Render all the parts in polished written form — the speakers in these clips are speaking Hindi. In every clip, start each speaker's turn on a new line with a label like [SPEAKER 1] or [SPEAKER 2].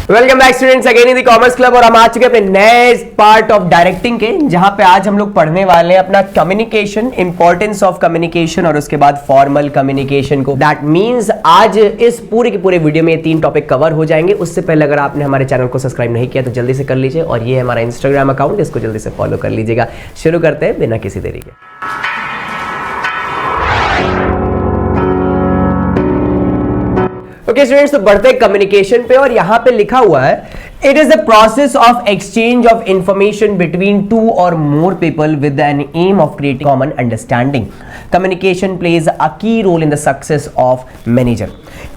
[SPEAKER 1] Welcome back students again in the commerce club. और हम आ चुके हैं अपने नए पार्ट ऑफ डायरेक्टिंग के, जहां पे आज हम लोग पढ़ने वाले हैं अपना कम्युनिकेशन, इंपॉर्टेंस ऑफ कम्युनिकेशन और उसके बाद फॉर्मल कम्युनिकेशन को। दैट मींस आज इस पूरे के पूरे वीडियो में ये 3 टॉपिक कवर हो जाएंगे। उससे पहले अगर आपने हमारे चैनल को सब्सक्राइब नहीं किया तो जल्दी से कर लीजिए, और ये है हमारा इंस्टाग्राम अकाउंट, इसको जल्दी से फॉलो कर लीजिएगा। शुरू करते हैं बिना किसी देरी के। ओके स्टूडेंट्स, तो बढ़ते कम्युनिकेशन पे, और यहां पे लिखा हुआ है it is the process of exchange of information between 2 or more people with an aim of creating common understanding. Communication plays a key role in the success of manager.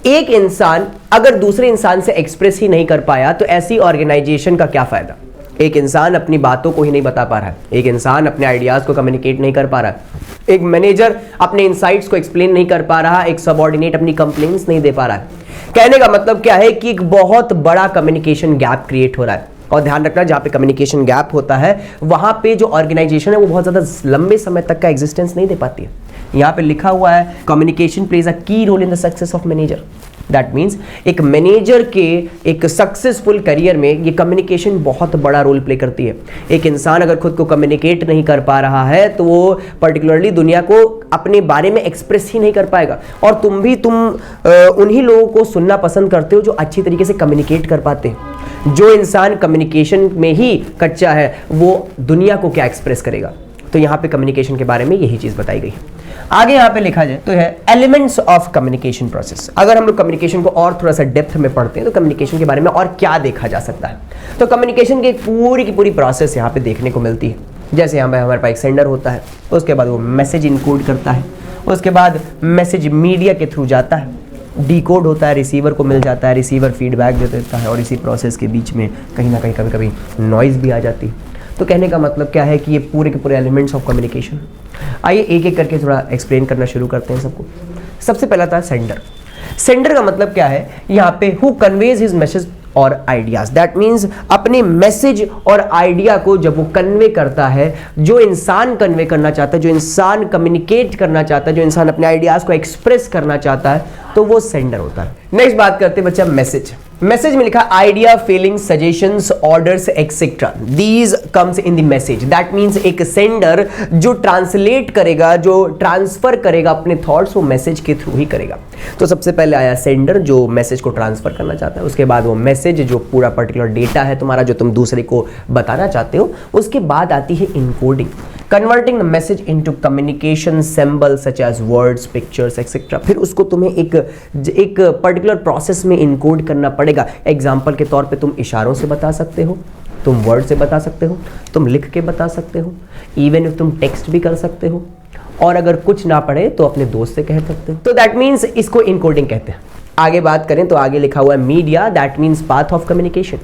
[SPEAKER 1] एक इंसान अगर दूसरे इंसान से एक्सप्रेस ही नहीं कर पाया तो ऐसी ऑर्गेनाइजेशन का क्या फायदा। एक इंसान अपनी बातों को ही नहीं बता पा रहा है, एक इंसान अपने आइडियाज को कम्युनिकेट नहीं कर पा रहा है, एक मैनेजर अपने इनसाइट्स को एक्सप्लेन नहीं कर पा रहा, एक सबऑर्डिनेट अपनी कंप्लेंट्स नहीं दे पा रहा है। कहने का मतलब क्या है कि एक बहुत बड़ा कम्युनिकेशन गैप क्रिएट हो रहा है। और ध्यान रखना, जहां पे कम्युनिकेशन गैप होता है वहां पे जो ऑर्गेनाइजेशन है वो बहुत ज्यादा लंबे समय तक का एग्जिस्टेंस नहीं दे पाती है। यहां पे लिखा हुआ है communication plays a key role in the success of manager. That means एक मैनेजर के एक सक्सेसफुल करियर में ये कम्युनिकेशन बहुत बड़ा रोल प्ले करती है। एक इंसान अगर खुद को कम्युनिकेट नहीं कर पा रहा है तो वो पर्टिकुलरली दुनिया को अपने बारे में एक्सप्रेस ही नहीं कर पाएगा। और तुम उन्हीं लोगों को सुनना पसंद करते हो जो अच्छी तरीके से कम्युनिकेट कर पाते हैं। जो इंसान कम्युनिकेशन में ही कच्चा है वो दुनिया को क्या एक्सप्रेस करेगा। तो यहाँ पे कम्युनिकेशन के बारे में यही चीज बताई गई है। आगे यहाँ पे लिखा जाए तो है एलिमेंट्स ऑफ कम्युनिकेशन प्रोसेस। अगर हम लोग कम्युनिकेशन को और थोड़ा सा डेप्थ में पढ़ते हैं तो कम्युनिकेशन के बारे में और क्या देखा जा सकता है। तो कम्युनिकेशन की पूरी की पूरी प्रोसेस यहाँ पे देखने को मिलती है। जैसे यहाँ पे हमारे पास एक सेंडर होता है, उसके बाद वो मैसेज इनकोड करता है, उसके बाद मैसेज मीडिया के थ्रू जाता है, डिकोड होता है, रिसीवर को मिल जाता है, रिसीवर फीडबैक दे देता है, और इसी प्रोसेस के बीच में कहीं ना कहीं कभी कभी नॉइज भी आ जाती है। तो कहने का मतलब क्या है कि ये पूरे के पूरे एलिमेंट्स ऑफ कम्युनिकेशन। आइए एक एक करके थोड़ा एक्सप्लेन करना शुरू करते हैं सबको। सबसे पहला था सेंडर। सेंडर का मतलब क्या है, यहाँ पे हु कन्वेज हिज मैसेज और आइडियाज। दैट मीन्स अपने मैसेज और आइडिया को जब वो कन्वे करता है, जो इंसान कन्वे करना चाहता है, जो इंसान कम्युनिकेट करना चाहता है, जो इंसान अपने आइडियाज को एक्सप्रेस करना चाहता है, तो वो सेंडर होता है। नेक्स्ट बात करते हैं बच्चा मैसेज। मैसेज में लिखा idea, feelings, suggestions, orders etcetera, these comes in the message. That means एक सेंडर जो ट्रांसलेट करेगा, जो ट्रांसफर करेगा अपने थॉट्स, वो मैसेज के थ्रू ही करेगा। तो सबसे पहले आया सेंडर जो मैसेज को ट्रांसफर करना चाहता है, उसके बाद वो मैसेज जो पूरा पर्टिकुलर डेटा है तुम्हारा जो तुम दूसरे को बताना चाहते हो, उसके बाद आती है encoding, converting the message into communication symbol such as words, pictures etcetera. फिर उसको तुम्हें एक पर्टिकुलर प्रोसेस में इनकोड करना पड़ेगा। एग्जाम्पल के तौर पे तुम इशारों से बता सकते हो, तुम वर्ड से बता सकते हो, तुम लिख के बता सकते हो, इवन इफ तुम टेक्स्ट भी कर सकते हो, और अगर कुछ ना पड़े तो अपने दोस्त से कह सकते हो। तो दैट मीन्स इसको इनकोडिंग कहते हैं। आगे बात करें तो आगे लिखा हुआ है media. That means path of communication.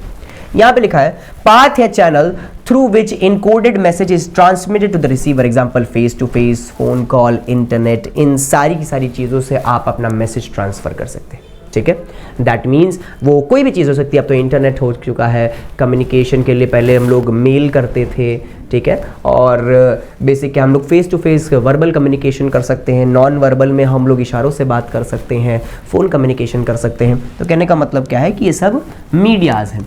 [SPEAKER 1] यहां पे लिखा है पाथ या channel through which encoded message is transmitted to the receiver. Example face to face, phone call, internet, इन सारी की सारी चीजों से आप अपना मैसेज ट्रांसफर कर सकते हैं। ठीक है, दैट मीन्स वो कोई भी चीज़ हो सकती है। अब तो इंटरनेट हो चुका है, कम्युनिकेशन के लिए पहले हम लोग मेल करते थे, ठीक है, और बेसिक हम लोग face to face verbal communication कर सकते हैं, नॉन वर्बल में हम लोग इशारों से बात कर सकते हैं, फ़ोन कम्युनिकेशन कर सकते हैं। तो कहने का मतलब क्या है कि ये सब मीडियाज़ हैं।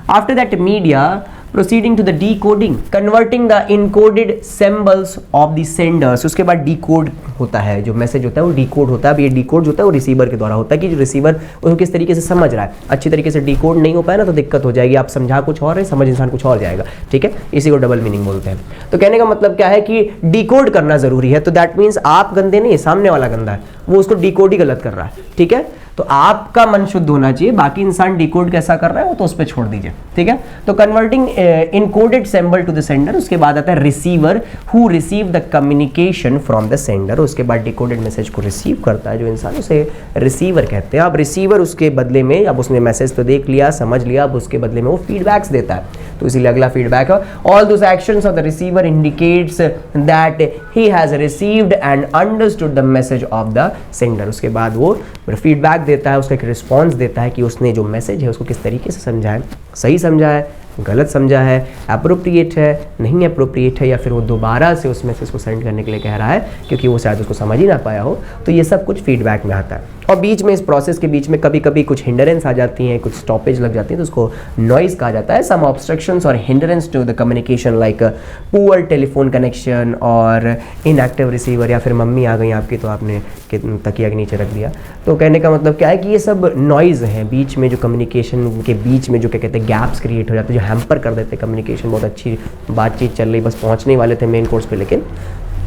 [SPEAKER 1] After that media proceeding to the decoding, converting the encoded symbols of the senders। उसके बाद decode होता है, जो मैसेज होता है वो decode होता है। अब ये decode होता है वो रिसीवर के द्वारा होता है कि जो रिसीवर उसको किस तरीके से समझ रहा है। अच्छी तरीके से decode नहीं हो पाया ना तो दिक्कत हो जाएगी, आप समझा कुछ और है, समझ इंसान कुछ और जाएगा। ठीक है, इसी को डबल मीनिंग बोलते हैं। तो कहने का मतलब क्या है कि decode करना जरूरी है। तो दैट मीन्स आप गंदे नहीं, सामने वाला गंदा है, वो उसको decode ही गलत कर रहा है। ठीक है, तो आपका मन शुद्ध होना चाहिए, बाकी इंसान डिकोड कैसा कर रहा है वो तो उस पर छोड़ दीजिए। ठीक है, तो converting encoded symbol to the sender. उसके बाद आता है receiver who receive the communication from the sender. उसके बाद डिकोडेड मैसेज को रिसीव करता है जो इंसान, उसे रिसीवर कहते हैं। अब रिसीवर उसके बदले में, अब उसने मैसेज तो देख लिया, समझ लिया, अब उसके बदले में वो फीडबैक्स देता है। तो इसीलिए अगला फीडबैक है all those actions of the receiver indicates that he has received and understood the message of the sender. उसके बाद वो फीडबैक देता है, उसका एक रिस्पॉन्स देता है कि उसने जो मैसेज है उसको किस तरीके से समझा है, सही समझा है, गलत समझा है, अप्रोप्रिएट है, नहीं अप्रोप्रिएट है, या फिर वो दोबारा से उस मैसेज को सेंड करने के लिए कह रहा है क्योंकि वो शायद उसको समझ ही ना पाया हो। तो ये सब कुछ फीडबैक में आता है। और बीच में इस प्रोसेस के बीच में कभी कभी कुछ हिंडरेंस आ जाती हैं, कुछ स्टॉपेज लग जाती हैं, तो उसको नॉइज कहा जाता है। सम ऑब्स्ट्रक्शंस और hindrance to the communication like poor telephone connection और इनएक्टिव रिसीवर, या फिर मम्मी आ गई आपकी तो आपने तकिया के नीचे रख दिया। तो कहने का मतलब क्या है कि ये सब नॉइज़ हैं बीच में, जो कम्युनिकेशन के बीच में जो क्या कहते हैं गैप्स क्रिएट हो जाते हैं, जो हैम्पर कर देते हैं कम्युनिकेशन। बहुत अच्छी बातचीत चल रही, बस पहुंचने वाले थे मेन कोर्स पे, लेकिन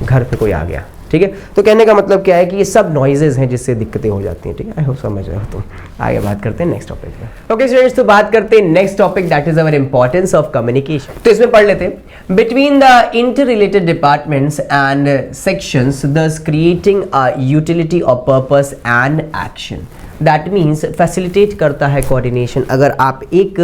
[SPEAKER 1] घर पे कोई आ गया। ठीक है, तो कहने का मतलब क्या है कि ये सब नॉइजेज हैं जिससे दिक्कतें हो जाती हैं। ठीक है, आई होप समझ रहे हो तुम। आगे बात करते हैं नेक्स्ट टॉपिक पे। ओके स्टूडेंट्स, तो बात करते हैं next topic, that is our importance of communication. तो इसमें पढ़ लेते हैं between the inter departments and sections thus creating a utility of purpose and action. That means facilitate करता है कोऑर्डिनेशन। अगर आप एक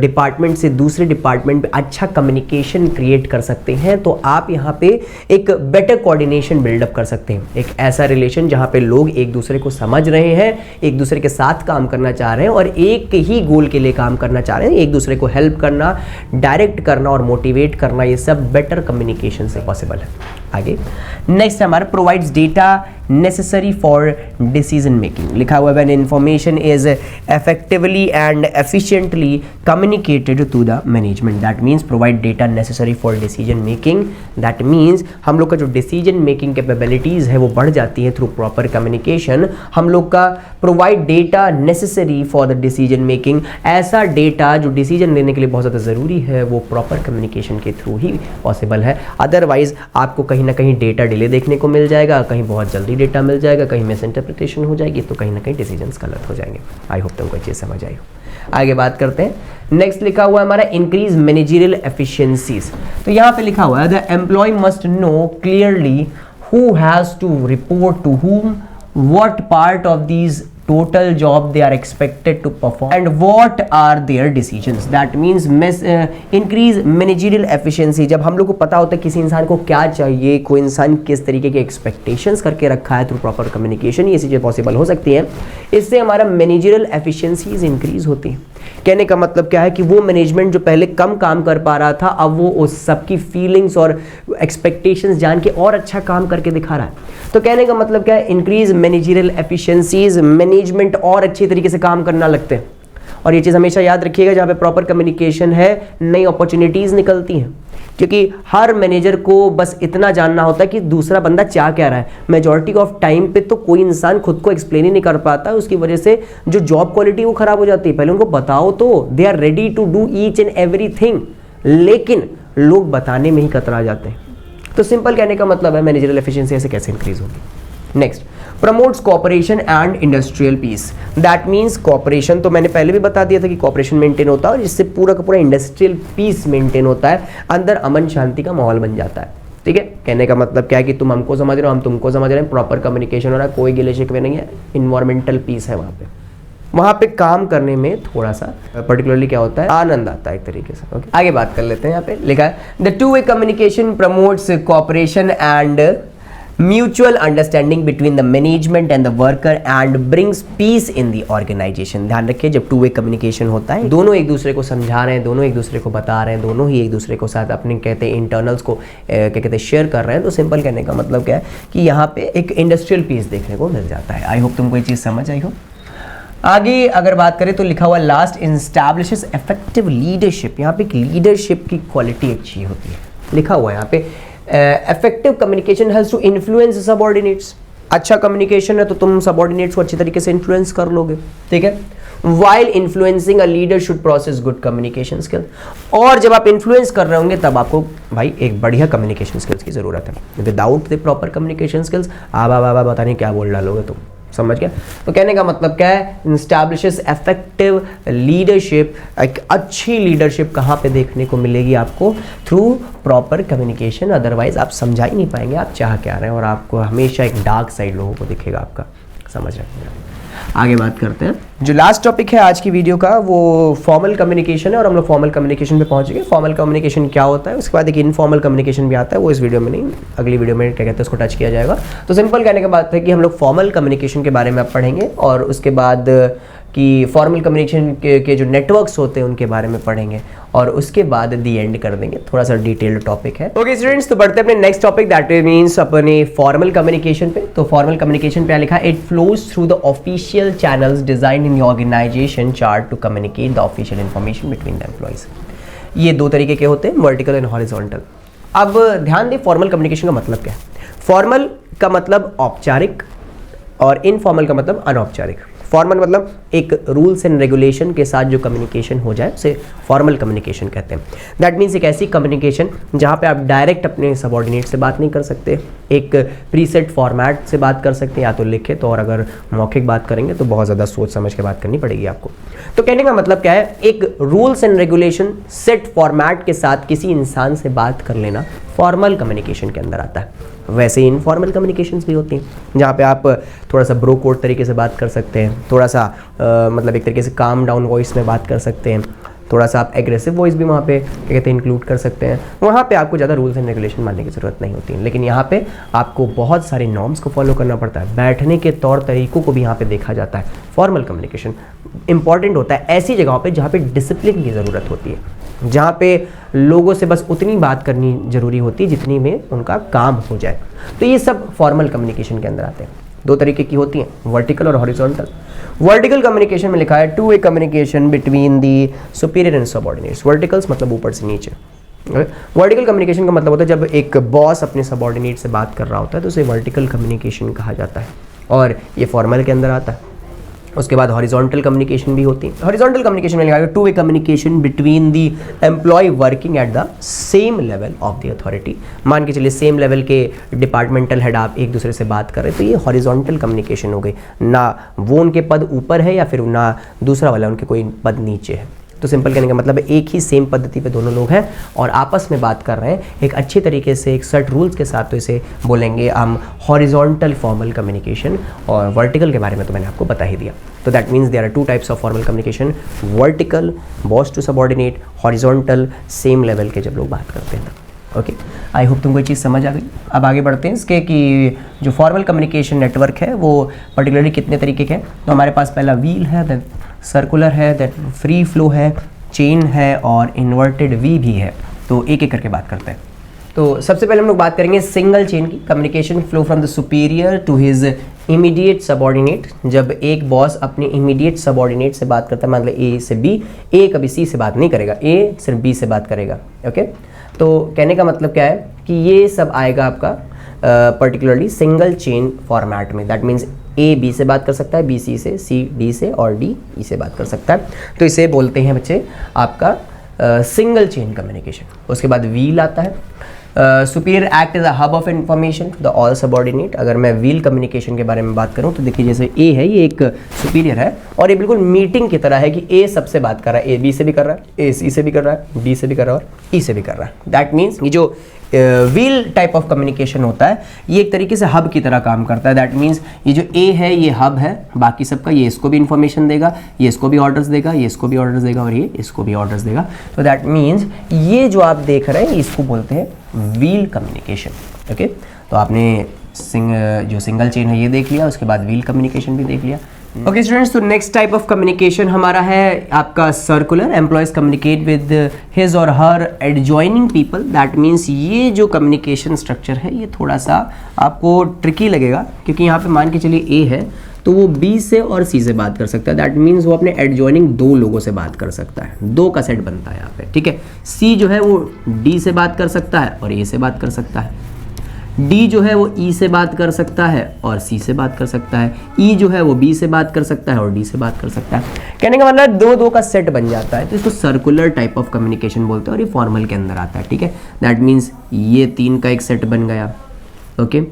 [SPEAKER 1] डिपार्टमेंट से दूसरे डिपार्टमेंट पे अच्छा कम्युनिकेशन क्रिएट कर सकते हैं तो आप यहाँ पे एक बेटर कोऑर्डिनेशन बिल्डअप कर सकते हैं। एक ऐसा रिलेशन जहाँ पे लोग एक दूसरे को समझ रहे हैं, एक दूसरे के साथ काम करना चाह रहे हैं और एक ही गोल के लिए काम करना चाह रहे हैं, एक दूसरे को हेल्प करना, डायरेक्ट करना और मोटिवेट करना, ये सब बेटर कम्युनिकेशन से पॉसिबल है। आगे नेक्स्ट हमारा provides data necessary for decision making. लिखा हुआ when information is effectively and efficiently communicated to the management, that means provide data necessary for decision making। that means हम लोग का जो decision making capabilities है वो बढ़ जाती है through proper communication। हम लोग का provide data necessary for the decision making, ऐसा data जो decision लेने के लिए बहुत ज़्यादा ज़रूरी है वो proper communication के थ्रू ही possible है। अदरवाइज आपको कहीं ना कहीं डेटा डिले देखने को मिल जाएगा, कहीं बहुत जल्दी डेटा मिल जाएगा, कहीं मिस इंटरप्रिटेशन हो जाएगी, तो कहीं ना कहीं डिसीजंस गलत हो जाएंगे। आई होप तुमको चीज़ समझ आई हो। आगे बात करते हैं। नेक्स्ट लिखा हुआ है हमारा इंक्रीज मैनेजरियल एफिशिएंसीज। तो यहाँ पे लिखा हुआ है the employee must know clearly who has to report to whom, what part of these total job they are expected to perform and what are their decisions। that means increase managerial efficiency। जब हम लोग को पता होता है किसी इंसान को क्या चाहिए, कोई इंसान किस तरीके के एक्सपेक्टेशंस करके रखा है, थ्रू प्रॉपर कम्युनिकेशन ये चीज़ें पॉसिबल हो सकती हैं। इससे हमारा मैनेजरियल एफिशिएंसीज इंक्रीज होती हैं। कहने का मतलब क्या है कि वो मैनेजमेंट जो पहले कम काम कर पा रहा था अब वो उस सबकी फीलिंग्स और एक्सपेक्टेशंस जान के और अच्छा काम करके दिखा रहा है। तो कहने का मतलब क्या है, इंक्रीज मैनेजरियल एफिशिएंसीज, मैनेजमेंट और अच्छे तरीके से काम करना लगते हैं। और ये चीज़ हमेशा याद रखिएगा, जहाँ पे प्रॉपर कम्युनिकेशन है नई अपॉर्चुनिटीज़ निकलती हैं, क्योंकि हर मैनेजर को बस इतना जानना होता है कि दूसरा बंदा चाह क्या रहा है। मेजॉरिटी ऑफ टाइम पे तो कोई इंसान खुद को एक्सप्लेन ही नहीं कर पाता, उसकी वजह से जो जॉब क्वालिटी वो खराब हो जाती है। पहले उनको बताओ तो they are ready to do each and everything, लेकिन लोग बताने में ही कतरा जाते हैं। तो सिंपल कहने का मतलब है मैनेजरियल एफिशिएंसी ऐसे कैसे इंक्रीज होगी। Next promotes cooperation and industrial peace. That means cooperation तो मैंने पहले भी बता दिया था कि कोऑपरेशन मेंटेन होता है और इससे पूरा का पूरा इंडस्ट्रियल पीस मेंटेन होता है, अंदर अमन शांति का माहौल बन जाता है। ठीक है, कहने का मतलब क्या है कि तुम हमको समझ रहे हो, हम तुमको समझ रहे हैं, प्रॉपर कम्युनिकेशन हो रहा है, कोई गिले शिकवे नहीं है, इन्वायरमेंटल पीस है वहाँ पे काम करने में थोड़ा सा पर्टिकुलरली क्या होता है, आनंद आता है एक तरीके से। ओके, आगे बात कर लेते हैं। यहाँ पे लिखा है the two way communication promotes cooperation and mutual understanding between the management and the worker and brings peace in the organisation. ध्यान रखिए, जब टू वे कम्युनिकेशन होता है, दोनों एक दूसरे को समझा रहे हैं, दोनों एक दूसरे को बता रहे हैं, दोनों ही एक दूसरे को साथ अपने कहते हैं इंटरनल्स को क्या कहते हैं शेयर कर रहे हैं, तो सिंपल कहने का मतलब क्या है कि यहाँ पे एक इंडस्ट्रियल पीस देखने को मिल जाता है। आई होप तुमको ये चीज़ समझ आई हो। आगे अगर बात करें तो लिखा हुआ लास्ट एस्टैब्लिशेस इफेक्टिव लीडरशिप। यहाँ पे लीडरशिप की क्वालिटी अच्छी होती है, लिखा हुआ है यहाँ पे effective communication has to influence subordinates. अच्छा कम्युनिकेशन है तो तुम सबऑर्डिनेट्स को अच्छी तरीके से इन्फ्लुएंस कर लोगे। ठीक है, while influencing a leader should process good communication skill. और जब आप इन्फ्लुएंस कर रहे होंगे तब आपको भाई एक बढ़िया कम्युनिकेशन स्किल्स की जरूरत है। Without the proper communication skills आबा पता नहीं क्या बोल डालोगे तुम, समझ गया। तो कहने का मतलब क्या है, एस्टैब्लिशेस इफेक्टिव लीडरशिप। एक अच्छी लीडरशिप कहाँ पे देखने को मिलेगी आपको, थ्रू प्रॉपर कम्युनिकेशन। अदरवाइज आप समझा ही नहीं पाएंगे आप चाह क्या रहे हैं और आपको हमेशा एक डार्क साइड लोगों को दिखेगा आपका, समझ रहे हैं। आगे बात करते हैं, जो लास्ट टॉपिक है आज की वीडियो का वो फॉर्मल कम्युनिकेशन है और हम लोग फॉर्मल कम्युनिकेशन पे पहुंच गए। फॉर्मल कम्युनिकेशन क्या होता है, उसके बाद एक इनफॉर्मल कम्युनिकेशन भी आता है, वो इस वीडियो में नहीं, अगली वीडियो में क्या कहते हैं उसको टच किया जाएगा। तो सिंपल कहने की बात है कि हम लोग फॉर्मल कम्युनिकेशन के बारे में अब पढ़ेंगे और उसके बाद कि फॉर्मल कम्युनिकेशन के जो नेटवर्क्स होते हैं उनके बारे में पढ़ेंगे और उसके बाद दी एंड कर देंगे, थोड़ा सा डिटेल्ड टॉपिक है। ओके स्टूडेंट्स, तो बढ़ते हैं अपने नेक्स्ट टॉपिक, दैट मींस अपने फॉर्मल कम्युनिकेशन पे। तो फॉर्मल कम्युनिकेशन पे लिखा it flows through the official channels design in the organisation chart to communicate the official information between the employees. ये दो तरीके के होते हैं, वर्टिकल एंड हॉरिजॉन्टल। अब ध्यान दें फॉर्मल कम्युनिकेशन का मतलब क्या है। फॉर्मल का मतलब औपचारिक और इनफॉर्मल का मतलब अनौपचारिक। फॉर्मल मतलब एक रूल्स एंड रेगुलेशन के साथ जो कम्युनिकेशन हो जाए उसे फॉर्मल कम्युनिकेशन कहते हैं। दैट मीन्स एक ऐसी कम्युनिकेशन जहाँ पे आप डायरेक्ट अपने सबॉर्डिनेट से बात नहीं कर सकते, एक प्रीसेट फॉर्मेट से बात कर सकते हैं या तो लिखित, और अगर मौखिक बात करेंगे तो बहुत ज़्यादा सोच समझ के बात करनी पड़ेगी आपको। तो कहने का मतलब क्या है, एक rules and regulation set format के साथ किसी इंसान से बात कर लेना फॉर्मल कम्युनिकेशन के अंदर आता है। वैसे ही इनफॉर्मल कम्युनिकेशंस भी होती हैं जहाँ पे आप थोड़ा सा ब्रो कोड तरीके से बात कर सकते हैं, थोड़ा सा मतलब एक तरीके से काम डाउन वॉइस में बात कर सकते हैं, थोड़ा सा आप एग्रेसिव वॉइस भी वहाँ पे क्या कहते हैं इंक्लूड कर सकते हैं। वहाँ पे आपको ज़्यादा रूल्स एंड रेगुलेशन मानने की ज़रूरत नहीं होती है, लेकिन यहाँ पे आपको बहुत सारे नॉर्म्स को फॉलो करना पड़ता है। बैठने के तौर तरीकों को भी यहाँ पे देखा जाता है। फॉर्मल कम्युनिकेशन इंपॉर्टेंट होता है ऐसी जगहों पे जहाँ पे डिसिप्लिन की ज़रूरत होती है, जहाँ पे लोगों से बस उतनी बात करनी जरूरी होती है जितनी में उनका काम हो जाए। तो ये सब फॉर्मल कम्युनिकेशन के अंदर आते हैं। दो तरीके की होती हैं, वर्टिकल और हॉरिजॉन्टल। वर्टिकल कम्युनिकेशन में लिखा है two way communication between the superior and subordinates. Verticals मतलब ऊपर से नीचे। वर्टिकल कम्युनिकेशन का मतलब होता है जब एक बॉस अपने सबऑर्डिनेट से बात कर रहा होता है तो उसे वर्टिकल कम्युनिकेशन कहा जाता है, और ये फॉर्मल के अंदर आता है। उसके बाद हॉरिजॉन्टल कम्युनिकेशन भी होती है। हॉरिजॉन्टल कम्युनिकेशन में लिखा है two way communication between the employee working at the same level of the authority. मान के चलिए सेम लेवल के डिपार्टमेंटल हेड आप एक दूसरे से बात कर रहे हैं, तो ये हॉरिजॉन्टल कम्युनिकेशन हो गई। ना वो उनके पद ऊपर है या फिर ना दूसरा वाला उनके कोई पद नीचे है। तो सिंपल कहने का मतलब एक ही सेम पद्धति पे दोनों लोग हैं और आपस में बात कर रहे हैं एक अच्छे तरीके से एक सर्ट रूल्स के साथ, तो इसे बोलेंगे हम हॉरिजॉन्टल फॉर्मल कम्युनिकेशन। और वर्टिकल के बारे में तो मैंने आपको बता ही दिया। तो that means there are two types of formal communication, vertical boss to subordinate, horizontal same level के जब लोग बात करते हैं। ओके, आई होप तुमको ये चीज़ समझ आ गई। अब आगे बढ़ते हैं इसके कि जो फॉर्मल कम्युनिकेशन नेटवर्क है वो पर्टिकुलरली कितने तरीके के हैं। तो हमारे पास पहला व्हील है, देन सर्कुलर है, देन फ्री फ्लो है, चेन है और इन्वर्टेड वी भी है। तो एक एक करके बात करते हैं। तो सबसे पहले हम लोग बात करेंगे सिंगल चेन की। Communication flow from the superior to his immediate subordinate. जब एक बॉस अपने इमीडिएट सबऑर्डिनेट से बात करता है, मतलब ए से बी, ए कभी सी से बात नहीं करेगा, ए सिर्फ बी से बात करेगा। ओके, तो कहने का मतलब क्या है कि ये सब आएगा आपका पर्टिकुलरली सिंगल चेन फॉर्मेट में। दैट मीन्स ए बी से बात कर सकता है, बी सी से, सी डी से और डी ई से बात कर सकता है। तो इसे बोलते हैं बच्चे आपका सिंगल चेन कम्युनिकेशन। उसके बाद व्हील आता है। Superior act is a hub of information to the all subordinate. अगर मैं व्हील कम्युनिकेशन के बारे में बात करूं तो देखिए जैसे ए है, ये एक सुपीरियर है और ये बिल्कुल मीटिंग की तरह है कि ए सबसे बात कर रहा है, ए बी से भी कर रहा है, ए सी से भी कर रहा है, डी से भी कर रहा है और ई से भी कर रहा है। दैट मीन्स ये जो व्हील टाइप ऑफ कम्युनिकेशन होता है ये एक तरीके से हब की तरह काम करता है। दैट मीन्स ये जो ए है ये हब है बाकी सबका, ये इसको भी इंफॉर्मेशन देगा, ये इसको भी ऑर्डर्स देगा, ये इसको भी ऑर्डर्स देगा और ये इसको भी ऑर्डर्स देगा। तो दैट मीन्स ये जो आप देख रहे हैं इसको बोलते हैं व्हील कम्युनिकेशन। ओके, तो आपने जो सिंगल चेन है ये देख लिया, उसके बाद व्हील कम्युनिकेशन भी देख लिया। ओके स्टूडेंट्स, तो नेक्स्ट टाइप ऑफ कम्युनिकेशन हमारा है आपका circular. Employees communicate with his or her adjoining people. That means ये जो कम्युनिकेशन स्ट्रक्चर है ये थोड़ा सा आपको ट्रिकी लगेगा, क्योंकि यहाँ पे मान के चलिए ए है तो वो बी से और सी से बात कर सकता है। दैट मीन्स वो अपने एडजॉइनिंग दो लोगों से बात कर सकता है, दो का सेट बनता है यहाँ पे। ठीक है, सी जो है वो डी से बात कर सकता है और ए से बात कर सकता है। डी जो है वो ई से बात कर सकता है और सी से बात कर सकता है। ई जो है वो बी से बात कर सकता है और डी से बात कर सकता है। कहने का मतलब दो दो का सेट बन जाता है, तो इसको सर्कुलर टाइप ऑफ कम्युनिकेशन बोलते हैं और ये फॉर्मल के अंदर आता है। ठीक है, दैट मीन्स ये तीन का एक सेट बन गया। ओके,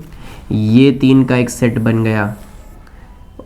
[SPEAKER 1] ये तीन का एक सेट बन गया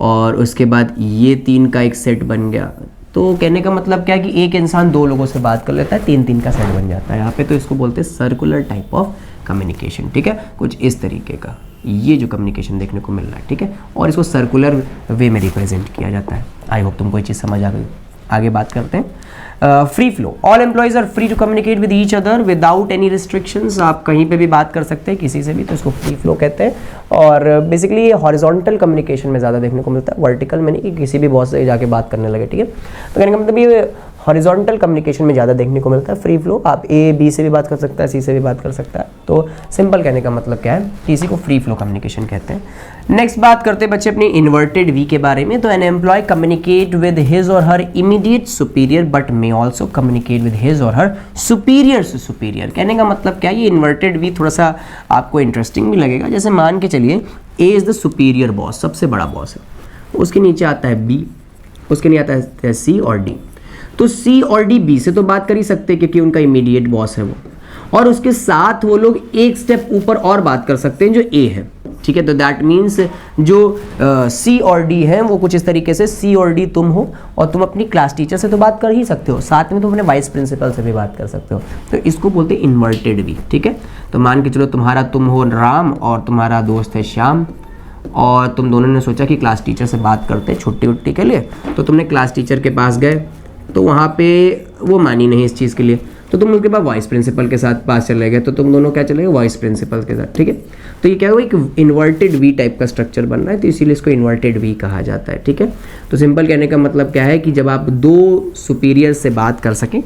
[SPEAKER 1] और उसके बाद ये तीन का एक सेट बन गया। तो कहने का मतलब क्या है कि एक इंसान दो लोगों से बात कर लेता है, तीन तीन का सेट बन जाता है यहाँ पे। तो इसको बोलते हैं सर्कुलर टाइप ऑफ कम्युनिकेशन। ठीक है, कुछ इस तरीके का ये जो कम्युनिकेशन देखने को मिल रहा है। ठीक है, और इसको सर्कुलर वे में रिप्रेजेंट किया जाता है। आई होप तुमको ये चीज़ समझ आ गई। आगे बात करते हैं। Free flow, all employees are free to communicate with each other without any restrictions. आप कहीं पे भी बात कर सकते हैं किसी से भी, तो इसको फ्री फ्लो कहते हैं। और बेसिकली ये हॉरिजॉन्टल कम्युनिकेशन में ज़्यादा देखने को मिलता है, वर्टिकल में नहीं कि किसी भी बॉस से जाके बात करने लगे, ठीक है। तो कहने का मतलब ये हॉरिजॉन्टल कम्युनिकेशन में ज़्यादा देखने को मिलता है। फ्री फ्लो, आप ए बी से भी बात कर सकता है, सी से भी बात कर सकता है। तो सिंपल कहने का मतलब क्या है कि इसी को फ्री फ्लो कम्युनिकेशन कहते हैं। नेक्स्ट बात करते हैं बच्चे अपनी इन्वर्टेड वी के बारे में। तो an employee communicate with his or her immediate superior but may also communicate with his or her superior से सुपीरियर। कहने का मतलब क्या है, ये इन्वर्टेड वी थोड़ा सा आपको इंटरेस्टिंग भी लगेगा। जैसे मान के चलिए A is the superior boss, सबसे बड़ा बॉस है, उसके नीचे आता है बी, उसके नीचे आता है सी और डी। तो सी और डी बी से तो बात कर ही सकते हैं क्योंकि उनका इमीडिएट बॉस है वो, और उसके साथ वो लोग एक स्टेप ऊपर और बात कर सकते हैं जो ए है, ठीक है। तो दैट मीन्स जो सी और डी हैं वो कुछ इस तरीके से, सी और डी तुम हो और तुम अपनी क्लास टीचर से तो बात कर ही सकते हो, साथ में तुम अपने वाइस प्रिंसिपल से भी बात कर सकते हो। तो इसको बोलते हैं इन्वर्टेड वी, ठीक है। तो मान के चलो तुम हो राम और तुम्हारा दोस्त है श्याम, और तुम दोनों ने सोचा कि क्लास टीचर से बात करते हैं छुट्टी उट्टी के लिए। तो तुमने क्लास टीचर के पास गए, तो वहाँ पे वो मानी नहीं इस चीज़ के लिए, तो तुम उनके पास वाइस प्रिंसिपल के साथ पास चले गए। तो तुम दोनों क्या चले गए, वाइस प्रिंसिपल के साथ, ठीक है। तो ये क्या हुआ, एक इन्वर्टेड वी टाइप का स्ट्रक्चर बन रहा है, तो इसीलिए इसको इन्वर्टेड वी कहा जाता है, ठीक है। तो सिंपल कहने का मतलब क्या है कि जब आप दो सुपीरियर से बात कर सकें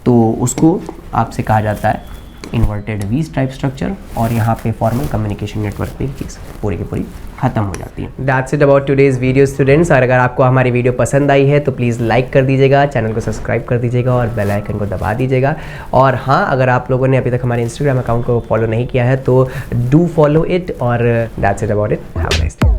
[SPEAKER 1] तो उसको आपसे कहा जाता है इन्वर्टेड वी टाइप स्ट्रक्चर। और यहाँ पे फॉर्मल कम्युनिकेशन नेटवर्क पे चीज़ पूरी की पूरी खत्म हो जाती है। That's it about today's video students. और अगर आपको हमारी वीडियो पसंद आई है तो प्लीज़ लाइक कर दीजिएगा, चैनल को सब्सक्राइब कर दीजिएगा और बेल आइकन को दबा दीजिएगा। और हाँ, अगर आप लोगों ने अभी तक हमारे इंस्टाग्राम अकाउंट को फॉलो नहीं किया है तो डू फॉलो इट। और that's it about it, have a nice day.